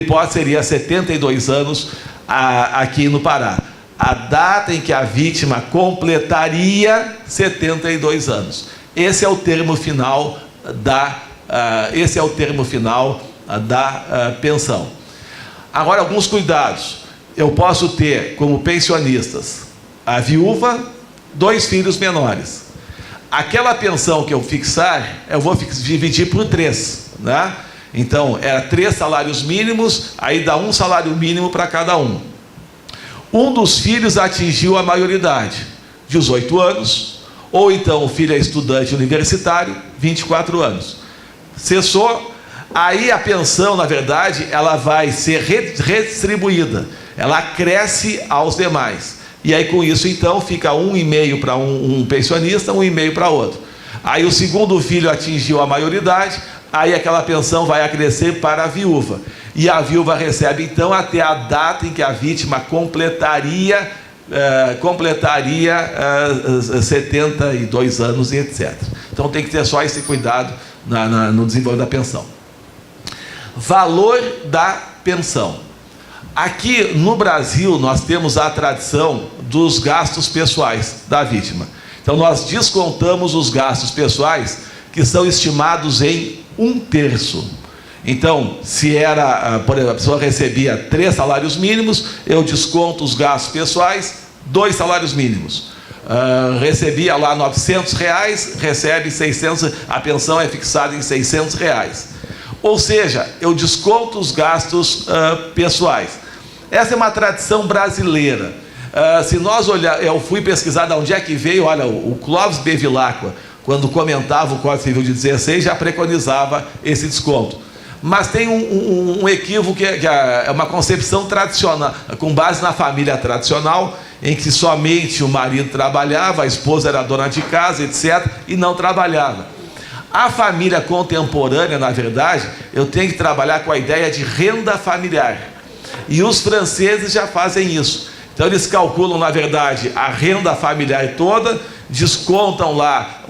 hipótese seria 72 anos aqui no Pará. A data em que a vítima completaria 72 anos. Esse é o termo final da pensão. Agora, alguns cuidados. Eu posso ter como pensionistas a viúva, 2 filhos menores. Aquela pensão que eu fixar, eu vou dividir por 3, né? Então, era 3 salários mínimos, aí dá 1 salário mínimo para cada um. Um dos filhos atingiu a maioridade, 18 anos, ou então o filho é estudante universitário, 24 anos. Cessou, aí a pensão, na verdade, ela vai ser redistribuída, ela cresce aos demais. E aí, com isso, então, fica 1,5 para um pensionista, 1,5 para outro. Aí o segundo filho atingiu a maioridade, aí aquela pensão vai acrescer para a viúva. E a viúva recebe, então, até a data em que a vítima completaria 72 anos e etc. Então tem que ter só esse cuidado no desenvolvimento da pensão. Valor da pensão. Aqui no Brasil nós temos a tradição dos gastos pessoais da vítima. Então nós descontamos os gastos pessoais que são estimados em 1/3. Então, se era, por exemplo, a pessoa recebia 3 salários mínimos, eu desconto os gastos pessoais, 2 salários mínimos. Recebia lá R$900, recebe 600, a pensão é fixada em R$600. Ou seja, eu desconto os gastos pessoais. Essa é uma tradição brasileira. Se nós olhar, eu fui pesquisar de onde é que veio, olha, o Clóvis Bevilacqua, quando comentava o Código Civil de 16, já preconizava esse desconto. Mas tem um equívoco que é uma concepção tradicional, com base na família tradicional, em que somente o marido trabalhava, a esposa era dona de casa, etc., e não trabalhava. A família contemporânea, na verdade, eu tenho que trabalhar com a ideia de renda familiar. E os franceses já fazem isso. Então eles calculam, na verdade, a renda familiar toda, descontam lá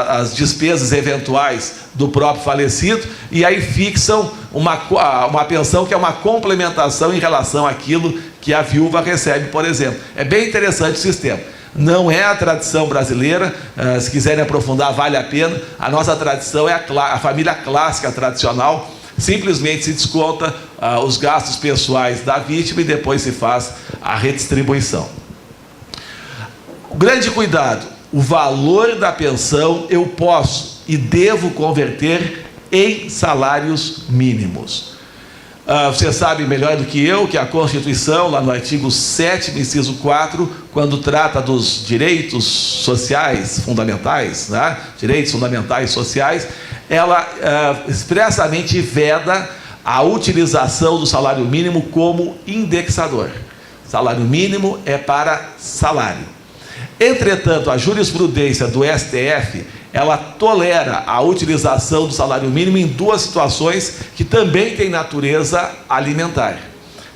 as despesas eventuais do próprio falecido e aí fixam uma pensão que é uma complementação em relação àquilo que a viúva recebe, por exemplo. É bem interessante o sistema. Não é a tradição brasileira, se quiserem aprofundar, vale a pena. A nossa tradição é a família clássica tradicional. Simplesmente se desconta os gastos pessoais da vítima e depois se faz a redistribuição. O grande cuidado, o valor da pensão eu posso e devo converter em salários mínimos. Você sabe melhor do que eu que a Constituição, lá no artigo 7º, inciso 4, quando trata dos direitos sociais fundamentais, né? Direitos fundamentais sociais, ela expressamente veda a utilização do salário mínimo como indexador. Salário mínimo é para salário. Entretanto, a jurisprudência do STF, ela tolera a utilização do salário mínimo em 2 situações que também têm natureza alimentar,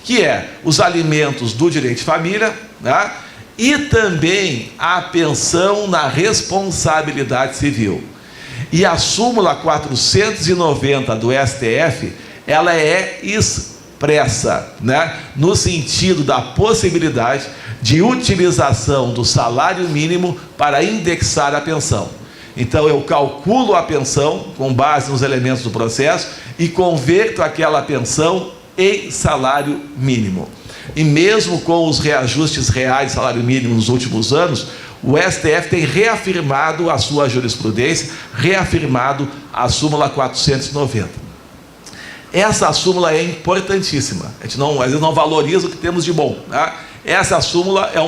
que é os alimentos do direito de família, né? E também a pensão na responsabilidade civil. E a súmula 490 do STF, ela é expressa, né? No sentido da possibilidade de utilização do salário mínimo para indexar a pensão. Então eu calculo a pensão com base nos elementos do processo e converto aquela pensão em salário mínimo. E mesmo com os reajustes reais de salário mínimo nos últimos anos, o STF tem reafirmado a sua jurisprudência, reafirmado a súmula 490. Essa súmula é importantíssima. A gente às vezes não valoriza o que temos de bom, né? Essa súmula é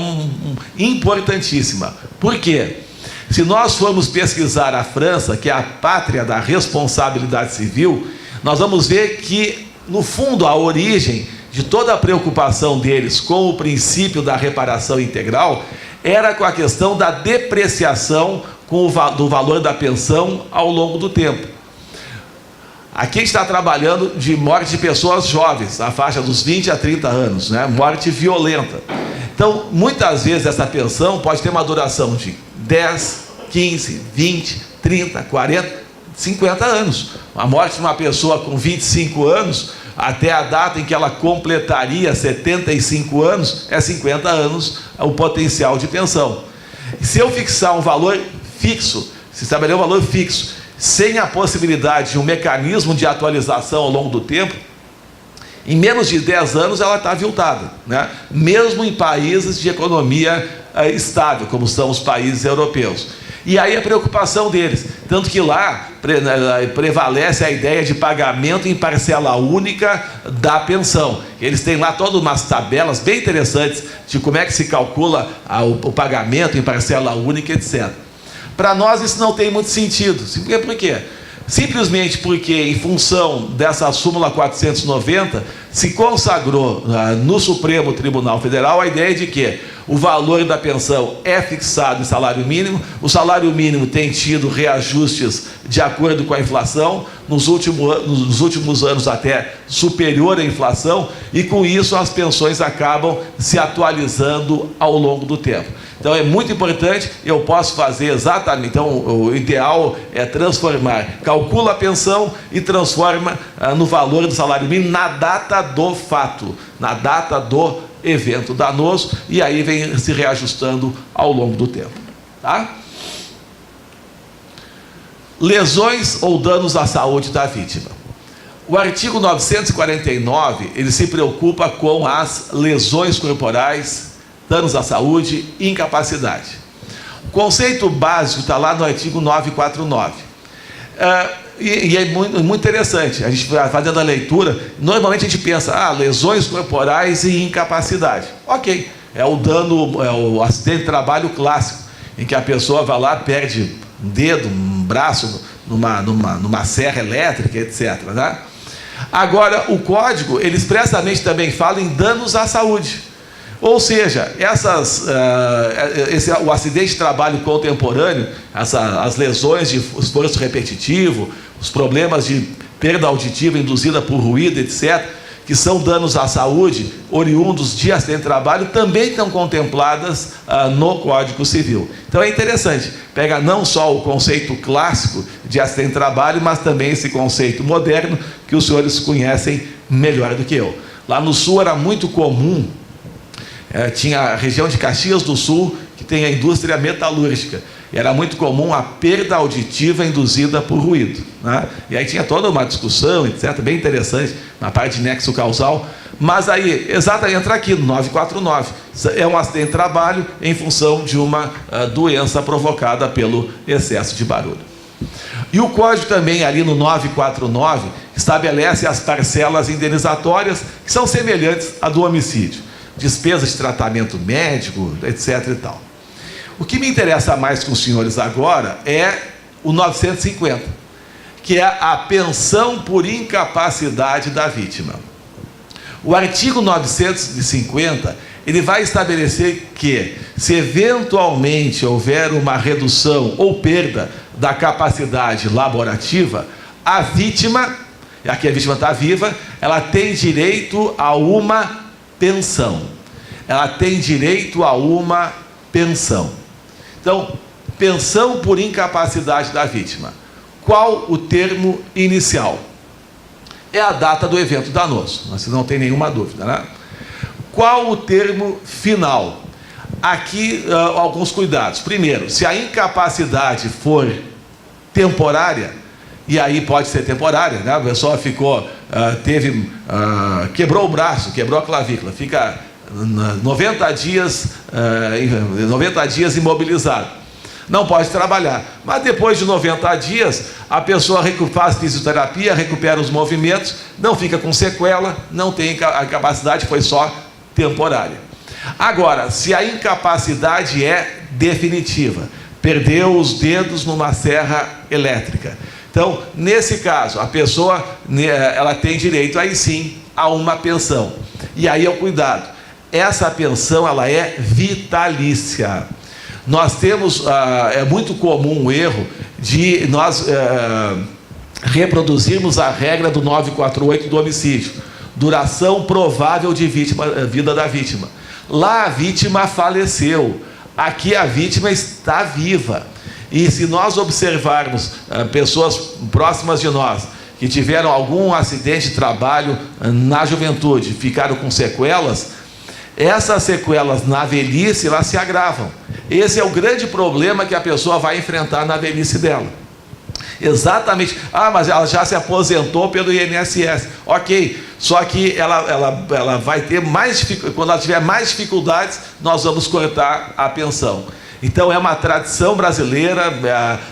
importantíssima. Por quê? Se nós formos pesquisar a França, que é a pátria da responsabilidade civil, nós vamos ver que, no fundo, a origem de toda a preocupação deles com o princípio da reparação integral era com a questão da depreciação do valor da pensão ao longo do tempo. Aqui a gente está trabalhando de morte de pessoas jovens, na faixa dos 20 a 30 anos, né? Morte violenta. Então, muitas vezes essa pensão pode ter uma duração de 10, 15, 20, 30, 40, 50 anos. A morte de uma pessoa com 25 anos, até a data em que ela completaria 75 anos, é 50 anos o potencial de pensão. E se eu fixar um valor fixo, se estabelecer um valor fixo, sem a possibilidade de um mecanismo de atualização ao longo do tempo, em menos de 10 anos ela está aviltada, né? Mesmo em países de economia estável, como são os países europeus. E aí a preocupação deles, tanto que lá prevalece a ideia de pagamento em parcela única da pensão. Eles têm lá todas umas tabelas bem interessantes de como é que se calcula o pagamento em parcela única, etc. Para nós isso não tem muito sentido. Por quê? Simplesmente porque, em função dessa súmula 490, se consagrou no Supremo Tribunal Federal a ideia de que o valor da pensão é fixado em salário mínimo, o salário mínimo tem tido reajustes de acordo com a inflação, nos últimos anos até superior à inflação, e com isso as pensões acabam se atualizando ao longo do tempo. Então é muito importante, eu posso fazer exatamente, então o ideal é transformar, calcula a pensão e transforma no valor do salário mínimo na data do fato, na data do evento danoso, e aí vem se reajustando ao longo do tempo. Tá? Lesões ou danos à saúde da vítima. O artigo 949, ele se preocupa com as lesões corporais, danos à saúde e incapacidade. O conceito básico está lá no artigo 949. E é muito interessante, a gente vai fazendo a leitura, normalmente a gente pensa, lesões corporais e incapacidade. Ok, é o dano, é o acidente de trabalho clássico, em que a pessoa vai lá, perde um dedo, um braço, numa serra elétrica, etc. Né? Agora, o código, ele expressamente também fala em danos à saúde. Ou seja, o acidente de trabalho contemporâneo, as lesões de esforço repetitivo, os problemas de perda auditiva induzida por ruído, etc., que são danos à saúde oriundos de acidente de trabalho, também estão contempladas no Código Civil. Então é interessante, pega não só o conceito clássico de acidente de trabalho, mas também esse conceito moderno que os senhores conhecem melhor do que eu. Lá no Sul era muito comum, tinha a região de Caxias do Sul, que tem a indústria metalúrgica. E era muito comum a perda auditiva induzida por ruído. Né? E aí tinha toda uma discussão, etc., bem interessante, na parte de nexo causal. Mas aí, exatamente, entra aqui no 949. É um acidente de trabalho em função de uma doença provocada pelo excesso de barulho. E o código também, ali no 949, estabelece as parcelas indenizatórias, que são semelhantes à do homicídio. Despesas de tratamento médico, etc. e tal. O que me interessa mais com os senhores agora é o 950, que é a pensão por incapacidade da vítima. O artigo 950, ele vai estabelecer que, se eventualmente houver uma redução ou perda da capacidade laborativa, a vítima, aqui a vítima está viva, ela tem direito a uma pensão. Ela tem direito a uma pensão. Então, pensão por incapacidade da vítima. Qual o termo inicial? É a data do evento danoso, você não tem nenhuma dúvida, né? Qual o termo final? Aqui, alguns cuidados. Primeiro, se a incapacidade for temporária, e aí pode ser temporária, né? A pessoa ficou, quebrou o braço, quebrou a clavícula, fica 90 dias imobilizado. Não pode trabalhar. Mas depois de 90 dias, a pessoa faz fisioterapia, recupera os movimentos, não fica com sequela, não tem a incapacidade, foi só temporária. Agora, se a incapacidade é definitiva, perdeu os dedos numa serra elétrica, então, nesse caso, a pessoa ela tem direito, aí sim, a uma pensão. E aí é o cuidado. Essa pensão, ela é vitalícia. Nós temos, é muito comum o erro de nós reproduzirmos a regra do 948 do homicídio. Duração provável de vida da vítima. Lá a vítima faleceu. Aqui a vítima está viva. E se nós observarmos pessoas próximas de nós, que tiveram algum acidente de trabalho na juventude, ficaram com sequelas, essas sequelas na velhice, elas se agravam. Esse é o grande problema que a pessoa vai enfrentar na velhice dela. Exatamente. Mas ela já se aposentou pelo INSS. Ok, só que ela vai ter mais dificuldades. Quando ela tiver mais dificuldades, nós vamos cortar a pensão. Então é uma tradição brasileira,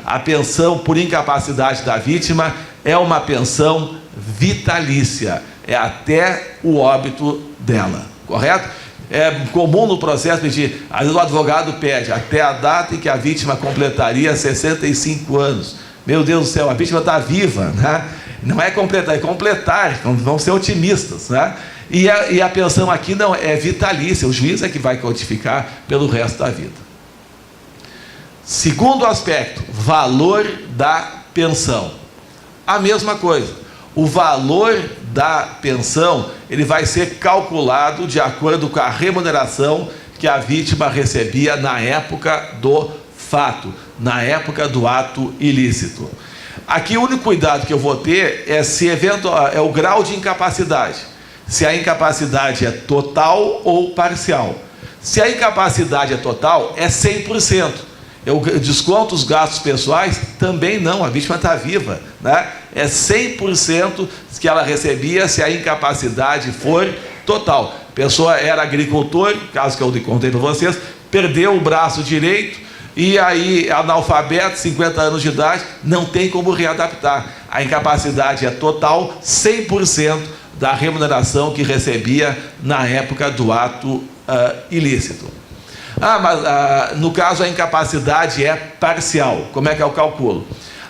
a pensão por incapacidade da vítima é uma pensão vitalícia, é até o óbito dela, correto? É comum no processo pedir, às vezes o advogado pede até a data em que a vítima completaria 65 anos. Meu Deus do céu, a vítima está viva, né? Não é completar, é completar, vamos ser otimistas, né? E a pensão aqui não é vitalícia, o juiz é que vai codificar pelo resto da vida. Segundo aspecto, valor da pensão. A mesma coisa, o valor da pensão, ele vai ser calculado de acordo com a remuneração que a vítima recebia na época do fato, na época do ato ilícito. Aqui o único cuidado que eu vou ter é se é o grau de incapacidade, se a incapacidade é total ou parcial. Se a incapacidade é total, é 100%. Eu desconto os gastos pessoais? Também não, a vítima está viva, né? É 100% que ela recebia se a incapacidade for total. A pessoa era agricultor, caso que eu contei para vocês, perdeu o braço direito e aí analfabeto, 50 anos de idade, não tem como readaptar. A incapacidade é total, 100% da remuneração que recebia na época do ato ilícito. Mas no caso a incapacidade é parcial. Como é que é o cálculo?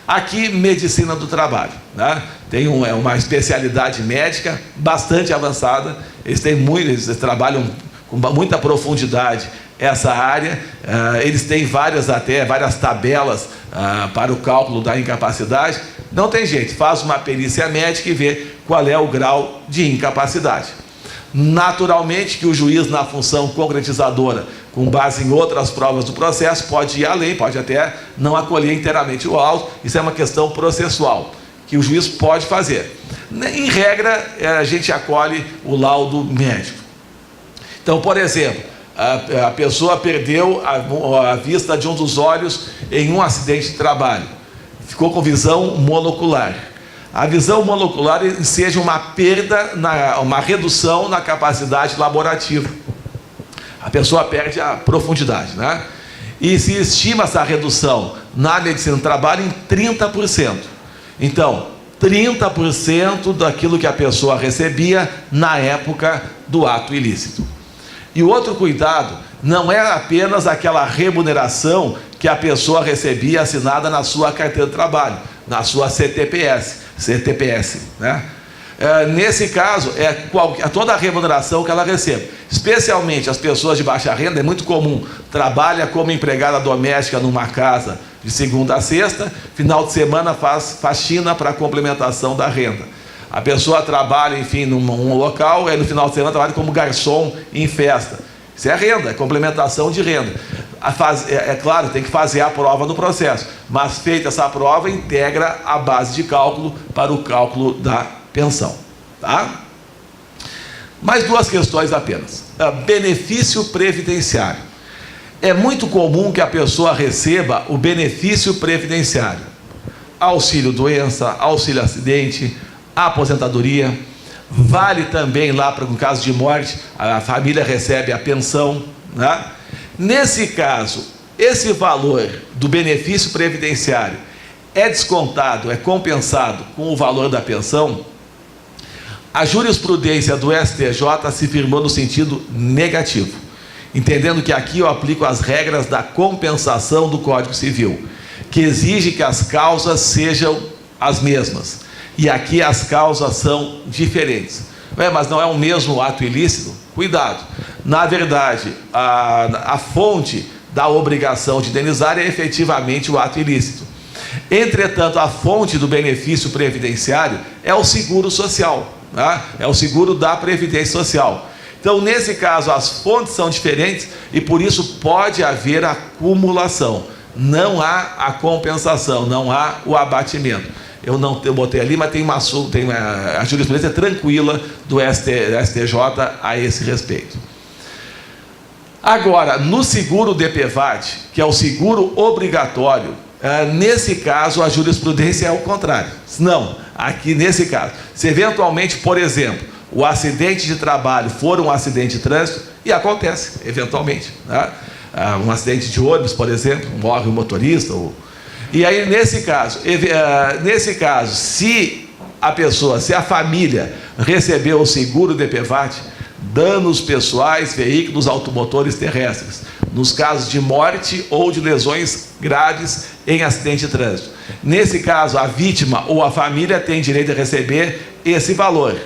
Aqui, medicina do trabalho, né? Tem uma especialidade médica bastante avançada. Eles trabalham com muita profundidade essa área. Eles têm várias tabelas para o cálculo da incapacidade. Não tem jeito, faz uma perícia médica e vê qual é o grau de incapacidade. Naturalmente que o juiz, na função concretizadora, com base em outras provas do processo, pode ir além, pode até não acolher inteiramente o auto. Isso é uma questão processual, que o juiz pode fazer. Em regra, a gente acolhe o laudo médico. Então, por exemplo, a pessoa perdeu a vista de um dos olhos em um acidente de trabalho, ficou com visão monocular. A visão monocular seja uma perda, uma redução na capacidade laborativa. A pessoa perde a profundidade, né? E se estima essa redução na medicina do trabalho em 30%. Então, 30% daquilo que a pessoa recebia na época do ato ilícito. E o outro cuidado não é apenas aquela remuneração que a pessoa recebia assinada na sua carteira de trabalho, na sua CTPS, né? Nesse caso, toda a remuneração que ela recebe, especialmente as pessoas de baixa renda, é muito comum, trabalha como empregada doméstica numa casa de segunda a sexta, final de semana faz faxina para complementação da renda. A pessoa trabalha, enfim, num local, e no final de semana trabalha como garçom em festa. Isso é renda, é complementação de renda. É claro, tem que fazer a prova no processo, mas feita essa prova, integra a base de cálculo para o cálculo da pensão, tá? Mais duas questões apenas. Benefício previdenciário. É muito comum que a pessoa receba o benefício previdenciário. Auxílio doença, auxílio acidente, aposentadoria. Vale também lá para um caso de morte, a família recebe a pensão, né? Nesse caso, esse valor do benefício previdenciário é descontado, é compensado com o valor da pensão. A jurisprudência do STJ se firmou no sentido negativo, entendendo que aqui eu aplico as regras da compensação do Código Civil, que exige que as causas sejam as mesmas. E aqui as causas são diferentes. Mas não é o mesmo ato ilícito? Cuidado. Na verdade, a fonte da obrigação de indenizar é efetivamente o ato ilícito. Entretanto, a fonte do benefício previdenciário é o seguro social, né? É o seguro da Previdência Social. Então, nesse caso, as fontes são diferentes e por isso pode haver acumulação. Não há a compensação, não há o abatimento. eu botei ali, mas tem a jurisprudência tranquila do STJ a esse respeito. Agora, no seguro DPVAT, que é o seguro obrigatório, nesse caso a jurisprudência é o contrário. Não, aqui nesse caso, se eventualmente, por exemplo, o acidente de trabalho for um acidente de trânsito, e acontece, eventualmente, né? Um acidente de ônibus, por exemplo, morre o motorista, e aí nesse caso, se a família recebeu o seguro DPVAT, danos pessoais, veículos, automotores terrestres, nos casos de morte ou de lesões graves em acidente de trânsito. Nesse caso, a vítima ou a família tem direito a receber esse valor,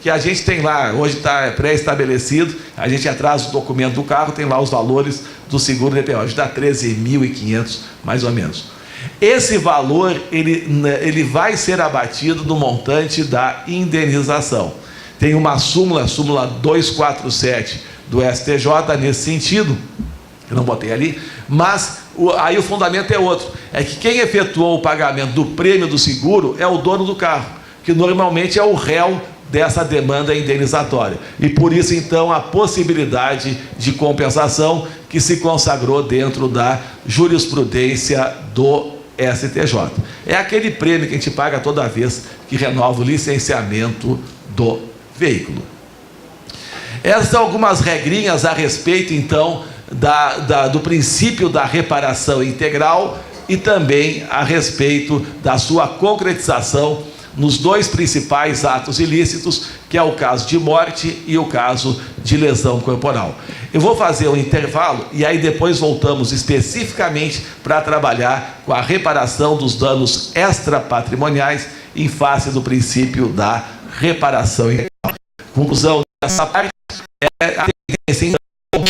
que a gente tem lá, hoje está pré-estabelecido, a gente atrasa o documento do carro, tem lá os valores do seguro DPVAT, hoje dá 13.500, mais ou menos. Esse valor, ele vai ser abatido do montante da indenização. Tem uma súmula 247 do STJ nesse sentido, eu não botei ali, mas aí o fundamento é outro, é que quem efetuou o pagamento do prêmio do seguro é o dono do carro, que normalmente é o réu dessa demanda indenizatória. E por isso, então, a possibilidade de compensação que se consagrou dentro da jurisprudência do STJ. É aquele prêmio que a gente paga toda vez que renova o licenciamento do veículo. Essas são algumas regrinhas a respeito, então, do princípio da reparação integral e também a respeito da sua concretização nos dois principais atos ilícitos, que é o caso de morte e o caso de lesão corporal. Eu vou fazer um intervalo e aí depois voltamos especificamente para trabalhar com a reparação dos danos extrapatrimoniais em face do princípio da reparação integral. Conclusão dessa parte é a tendência, então,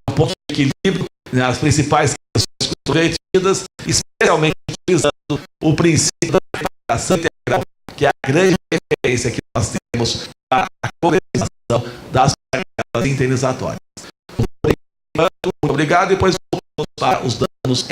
um ponto de equilíbrio nas principais questões controvertidas, especialmente utilizando o princípio da reparação integral, que é a grande referência que nós temos para a concretização das parcelas indenizatórias. Muito obrigado, depois voltamos para os danos